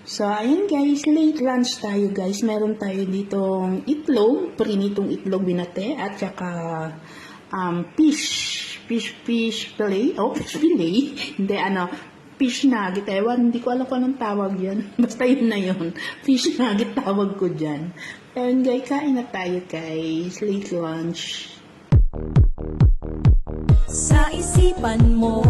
So, ayan guys, late lunch tayo guys. Meron tayo ditong itlog, prinitong itlog binate, at saka fish fillet. Oh, fish fillet. Hindi, fish nugget. Ewan, hindi ko alam kung anong tawag yan. Basta yun na yun. Fish nugget tawag ko dyan. Ayan guys, kain na tayo guys. Late lunch. Sa isipan mo